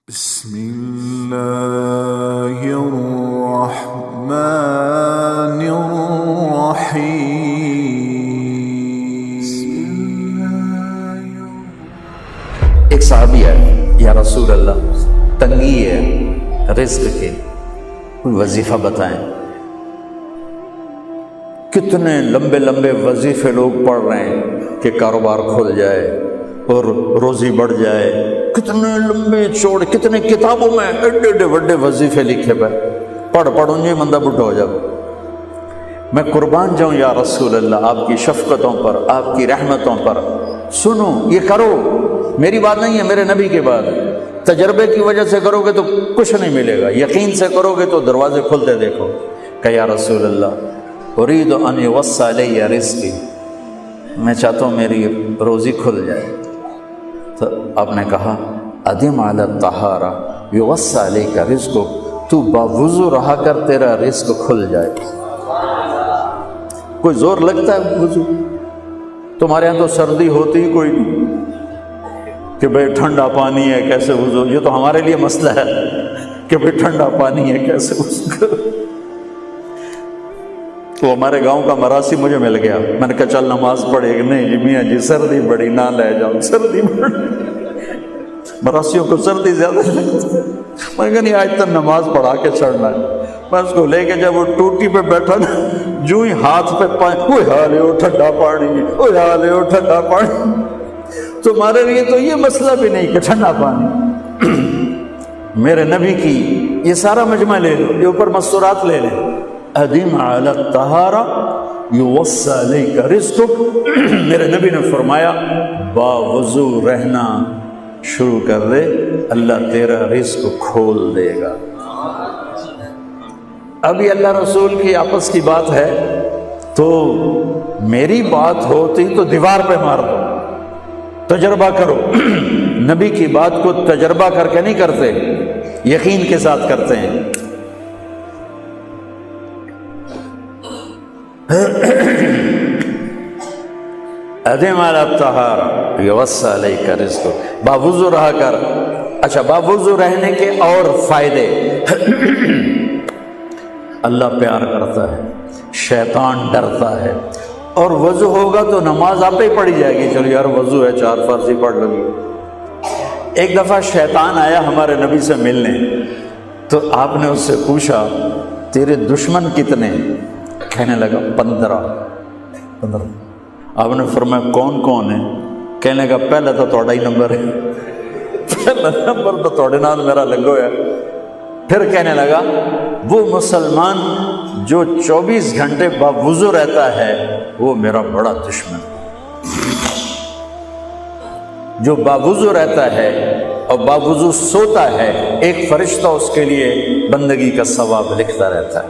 بسم اللہ الرحمن الرحیم۔ ایک صحابی ہے، یا رسول اللہ تنگی ہے رزق کی، کوئی وظیفہ بتائیں۔ کتنے لمبے لمبے وظیفے لوگ پڑھ رہے ہیں کہ کاروبار کھل جائے اور روزی بڑھ جائے، کتنے لمبے چوڑے، کتنے کتابوں میں ایڈے ایڈے بڑے وظیفے لکھے پہ پڑھوں یہ بندہ بڈھا ہو جائے۔ میں قربان جاؤں یا رسول اللہ آپ کی شفقتوں پر، آپ کی رحمتوں پر، سنو یہ کرو، میری بات نہیں ہے، میرے نبی کی بات۔ تجربے کی وجہ سے کرو گے تو کچھ نہیں ملے گا، یقین سے کرو گے تو دروازے کھلتے دیکھو۔ کہ یا رسول اللہ ارید ان یوسع علی رزقی، میں چاہتا ہوں میری روزی کھل جائے۔ تو آپ نے کہا ادم علی الطہارہ یوسع علیک رزقک، تو باوضو رہا کر تیرا رزق کھل جائے۔ کوئی زور لگتا ہے وضو؟ تمہارے ہاں تو سردی ہوتی ہی کوئی نہیں کہ بھئی ٹھنڈا پانی ہے کیسے وضو، یہ تو ہمارے لیے مسئلہ ہے کہ بھئی ٹھنڈا پانی ہے کیسے وضو کرو۔ تو ہمارے گاؤں کا مراسی مجھے مل گیا، میں نے کہا چل نماز پڑھے گی، نہیں جی میاں جی سردی بڑی، نہ لے جاؤں سردی بڑی، مراسیوں کو سردی زیادہ لگتی ہے۔ میں نے کہا نہیں آج تک نماز پڑھا کے چڑھنا ہے۔ میں اس کو لے کے جب وہ ٹوٹی پہ بیٹھا نا، جو ہی ہاتھ پہ پانی، وہ حالے ہو ٹھنڈا پانی، وہ حالے ہو ٹھنڈا پانی۔ تمہارے لیے تو یہ مسئلہ بھی نہیں کہ ٹھنڈا پانی، میرے نبی کی یہ سارا مجمع لے لو، یہ اوپر مستورات لے لیں۔ ادم علی الطہارہ یوسع علیک رزقک، میرے نبی نے فرمایا باوضو رہنا شروع کر دے، اللہ تیرا رزق کھول دے گا۔ ابھی اللہ رسول کی آپس کی بات ہے تو میری بات ہوتی تو دیوار پہ مار دو، تجربہ کرو۔ نبی کی بات کو تجربہ کر کے نہیں کرتے، یقین کے ساتھ کرتے ہیں۔ ادم علی الطہارہ یوسع علیک رزقک، باوضو رہا کر۔ اچھا باوضو رہنے کے اور فائدے، اللہ پیار کرتا ہے، شیطان ڈرتا ہے، اور وضو ہوگا تو نماز آپ ہی پڑھی جائے گی، چلو یار وضو ہے 4 فرض ہی پڑھ لگی۔ ایک دفعہ شیطان آیا ہمارے نبی سے ملنے، تو آپ نے اس سے پوچھا تیرے دشمن کتنے؟ کہنے لگا 15۔ آپ نے فرمایا کون کون ہے؟ کہنے لگا پہلا تو تھوڑا ہی نمبر ہے، پہلا نمبر تو تھوڑے نال میرا لگو ہے۔ پھر کہنے لگا وہ مسلمان جو 24 گھنٹے باوضو رہتا ہے وہ میرا بڑا دشمن، جو باوضو رہتا ہے اور باوضو سوتا ہے، ایک فرشتہ اس کے لیے بندگی کا ثواب لکھتا رہتا ہے۔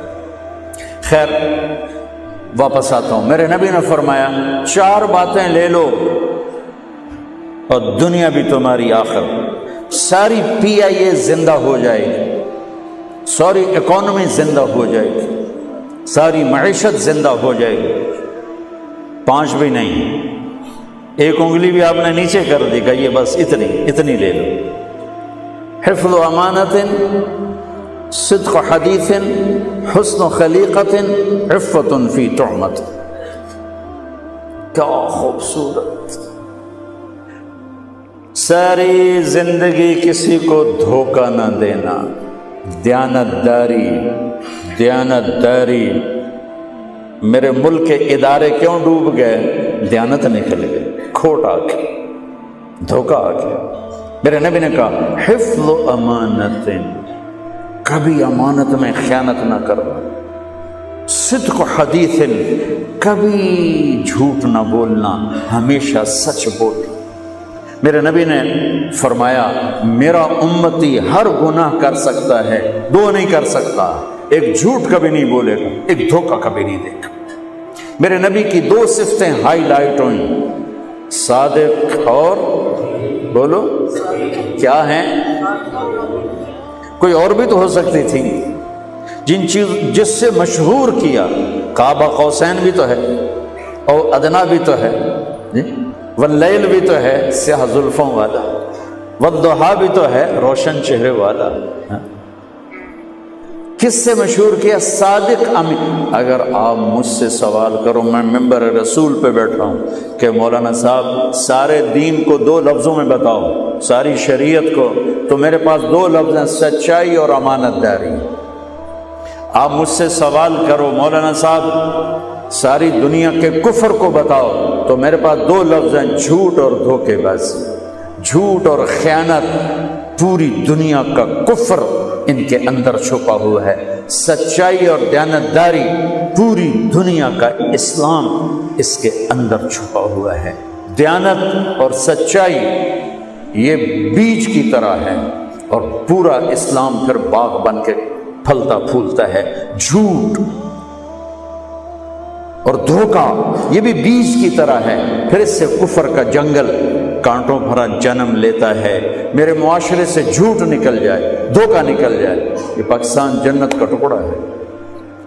خیر واپس آتا ہوں، میرے نبی نے فرمایا 4 باتیں لے لو اور دنیا بھی تمہاری آخر، ساری PIA زندہ ہو جائے گی، ساری اکانومی زندہ ہو جائے گی، ساری معیشت زندہ ہو جائے گی۔ 5 بھی نہیں، ایک انگلی بھی آپ نے نیچے کر دی کہ یہ بس اتنی لے لو۔ حفظ و امانت، صدق حدیث، حسن خلیقت، عفت فی تہمت۔ کیا خوبصورت، ساری زندگی کسی کو دھوکہ نہ دینا، دیانت داری۔ میرے ملک کے ادارے کیوں ڈوب گئے؟ دیانت نکل گئے، کھوٹ آ گئی، دھوکہ آ گیا۔ میرے نبی نے کہا حفظ و امانت، کبھی امانت میں خیانت نہ کرنا، صدق حدیث، کبھی جھوٹ نہ بولنا، ہمیشہ سچ بولنا۔ میرے نبی نے فرمایا میرا امتی ہر گناہ کر سکتا ہے، 2 نہیں کر سکتا، ایک جھوٹ کبھی نہیں بولے گا، ایک دھوکہ کبھی نہیں دے گا۔ میرے نبی کی 2 صفتیں ہائی لائٹ ہوئیں، صادق اور بولو کیا ہیں؟ کوئی اور بھی تو ہو سکتی تھی، جس سے مشہور کیا، کعبہ قوسین بھی تو ہے اور ادنا بھی تو ہے، واللیل بھی تو ہے، سیاہ زلفوں والا، والضحیٰ بھی تو ہے روشن چہرے والا. کس سے مشہور کیا؟ صادق امین. اگر آپ مجھ سے سوال کرو، میں ممبر رسول پہ بیٹھا ہوں کہ مولانا صاحب سارے دین کو 2 لفظوں میں بتاؤ، ساری شریعت کو، تو میرے پاس 2 لفظ ہیں، سچائی اور امانت داری. آپ مجھ سے سوال کرو مولانا صاحب ساری دنیا کے کفر کو بتاؤ، تو میرے پاس 2 لفظ ہیں، جھوٹ اور دھوکے بازی. جھوٹ اور خیانت، پوری دنیا کا کفر ان کے اندر چھپا ہوا ہے. سچائی اور دیانتداری، پوری دنیا کا اسلام اس کے اندر چھپا ہوا ہے. دیانت اور سچائی یہ بیج کی طرح ہے، اور پورا اسلام پھر باغ بن کے پھلتا پھولتا ہے. جھوٹ اور دھوکہ یہ بھی بیج کی طرح ہے، پھر اس سے کفر کا جنگل کانٹوں بھرا جنم لیتا ہے. میرے معاشرے سے جھوٹ نکل جائے، دھوکہ نکل جائے، یہ پاکستان جنت کا ٹکڑا ہے.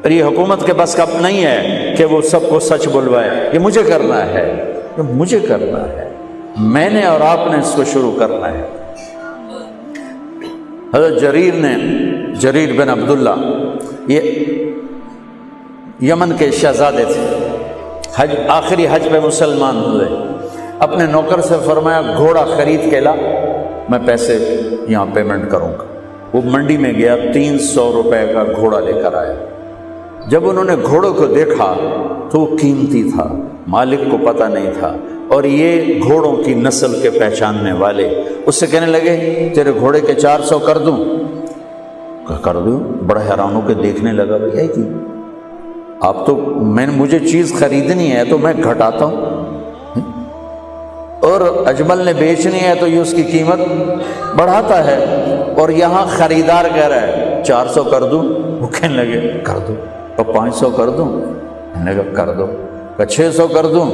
اور یہ حکومت کے بس کا نہیں ہے کہ وہ سب کو سچ بلوائے. یہ مجھے کرنا ہے، یہ مجھے کرنا ہے، میں نے اور آپ نے اس کو شروع کرنا ہے. حضرت جریر بن عبداللہ یہ یمن کے شہزادے تھے، آخری حج پہ مسلمان ہوئے. اپنے نوکر سے فرمایا گھوڑا خرید کے لا، میں پیسے یہاں پیمنٹ کروں گا. وہ منڈی میں گیا، 300 روپے کا گھوڑا لے کر آیا. جب انہوں نے گھوڑوں کو دیکھا تو وہ قیمتی تھا، مالک کو پتہ نہیں تھا، اور یہ گھوڑوں کی نسل کے پہچاننے والے اس سے کہنے لگے تیرے گھوڑے کے 400 کر دوں؟ کر دوں. بڑا حیران ہو کے دیکھنے لگا، بھائی کہ آپ تو مجھے چیز خریدنی ہے تو میں گھٹاتا ہوں، اور اجمل نے بیچنی ہے تو یہ اس کی قیمت بڑھاتا ہے، اور یہاں خریدار کہہ رہا ہے 400 کر دوں. وہ کہنے لگے کر دو. اور 500 کر دوں؟ کہنے لگا کر دو. 600 کر دوں؟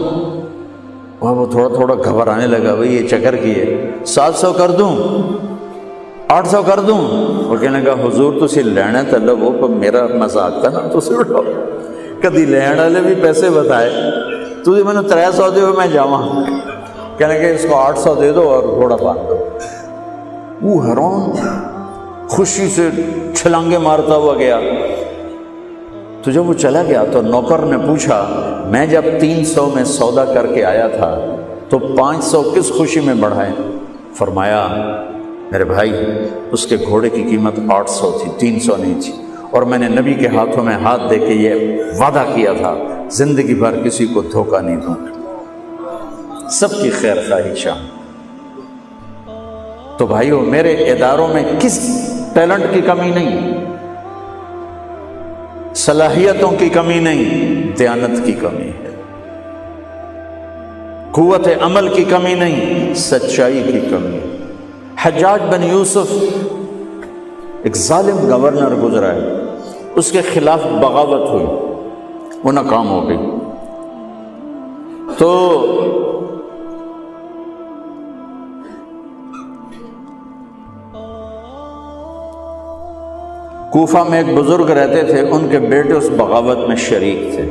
اور وہ تھوڑا تھوڑا گھبرانے لگا، بھائی یہ چکر کی ہے. 700 کر دوں؟ 800 کر دوں؟ وہ کہنے لگا حضور تسی لینا تو لو، پر میرا مذاق تھا نا، تسی اٹھاؤ. کدی لین والے بھی پیسے بتائے، تھی میں 300 دے میں جاواں. کہنے لگے اس کو 800 دے دو اور گھوڑا باندھ دو. وہ حیران خوشی سے چھلانگے مارتا ہوا گیا. تو جب وہ چلا گیا تو نوکر نے پوچھا میں جب 300 میں سودا کر کے آیا تھا تو 500 کس خوشی میں بڑھائے؟ فرمایا میرے بھائی اس کے گھوڑے کی قیمت 800 تھی، 300 نہیں تھی، اور میں نے نبی کے ہاتھوں میں ہاتھ دے کے یہ وعدہ کیا تھا زندگی بھر کسی کو دھوکہ نہیں دوں، سب کی خیر خواہی شامل. تو بھائیو میرے اداروں میں کس ٹیلنٹ کی کمی نہیں، صلاحیتوں کی کمی نہیں، دیانت کی کمی ہے. قوت عمل کی کمی نہیں، سچائی کی کمی ہے. حجاج بن یوسف ایک ظالم گورنر گزرا ہے، اس کے خلاف بغاوت ہوئی، وہ ناکام ہو گئی. تو کوفہ میں ایک بزرگ رہتے تھے، ان کے بیٹے اس بغاوت میں شریک تھے.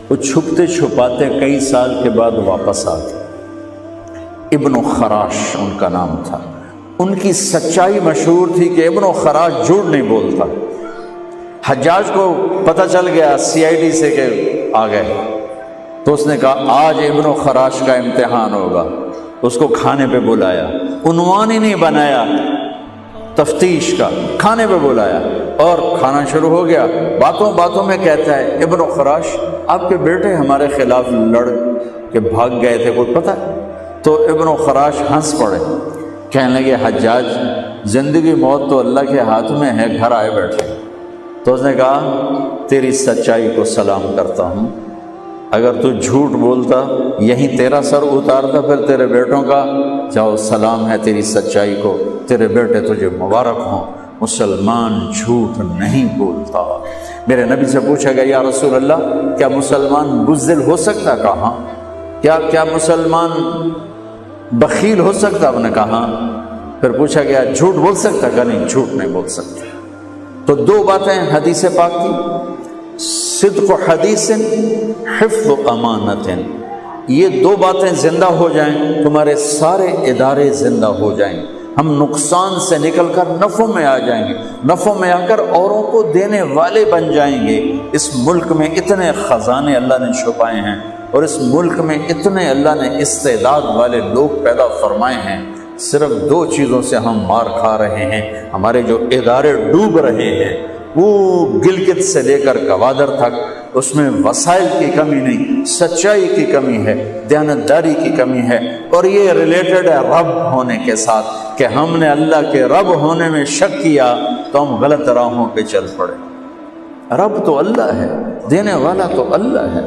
وہ چھپتے چھپاتے کئی سال کے بعد واپس آ گئے. ابن خراش ان کا نام تھا. ان کی سچائی مشہور تھی کہ ابن خراش جھوٹ نہیں بولتا. حجاج کو پتہ چل گیا CID سے کہ آ گئے، تو اس نے کہا آج ابن خراش کا امتحان ہوگا. اس کو کھانے پہ بلایا، عنوان ہی نہیں بنایا تفتیش کا، کھانے پہ بلایا اور کھانا شروع ہو گیا. باتوں باتوں میں کہتا ہے ابن خراش آپ کے بیٹے ہمارے خلاف لڑ کے بھاگ گئے تھے، کوئی پتہ ہے؟ تو ابن خراش ہنس پڑے، کہنے لگے حجاج زندگی موت تو اللہ کے ہاتھ میں ہے، گھر آئے بیٹھے. تو اس نے کہا تیری سچائی کو سلام کرتا ہوں، اگر تو جھوٹ بولتا یہیں تیرا سر اتارتا پھر تیرے بیٹوں کا. جاؤ سلام ہے تیری سچائی کو، تیرے بیٹے تجھے مبارک ہوں. مسلمان جھوٹ نہیں بولتا. میرے نبی سے پوچھا گیا یا رسول اللہ کیا مسلمان بزدل ہو سکتا؟ کہا کیا مسلمان بخیل ہو سکتا؟ آپ نے کہا. پھر پوچھا گیا جھوٹ بول سکتا؟ کہا نہیں، جھوٹ نہیں بول سکتا. تو 2 باتیں حدیث پاک کی، صدق حدیث، حفظ امانت. یہ دو باتیں زندہ ہو جائیں تمہارے سارے ادارے زندہ ہو جائیں، ہم نقصان سے نکل کر نفع میں آ جائیں گے، نفع میں آ کر اوروں کو دینے والے بن جائیں گے۔ اس ملک میں اتنے خزانے اللہ نے چھپائے ہیں، اور اس ملک میں اتنے اللہ نے استعداد والے لوگ پیدا فرمائے ہیں، صرف دو چیزوں سے ہم مار کھا رہے ہیں، ہمارے جو ادارے ڈوب رہے ہیں، وہ گلگت سے لے کر گوادر تک، اس میں وسائل کی کمی نہیں، سچائی کی کمی ہے، دیانتداری کی کمی ہے، اور یہ ریلیٹڈ ہے رب ہونے کے ساتھ، کہ ہم نے اللہ کے رب ہونے میں شک کیا تو ہم غلط راہوں پہ چل پڑے۔ رب تو اللہ ہے، دینے والا تو اللہ ہے۔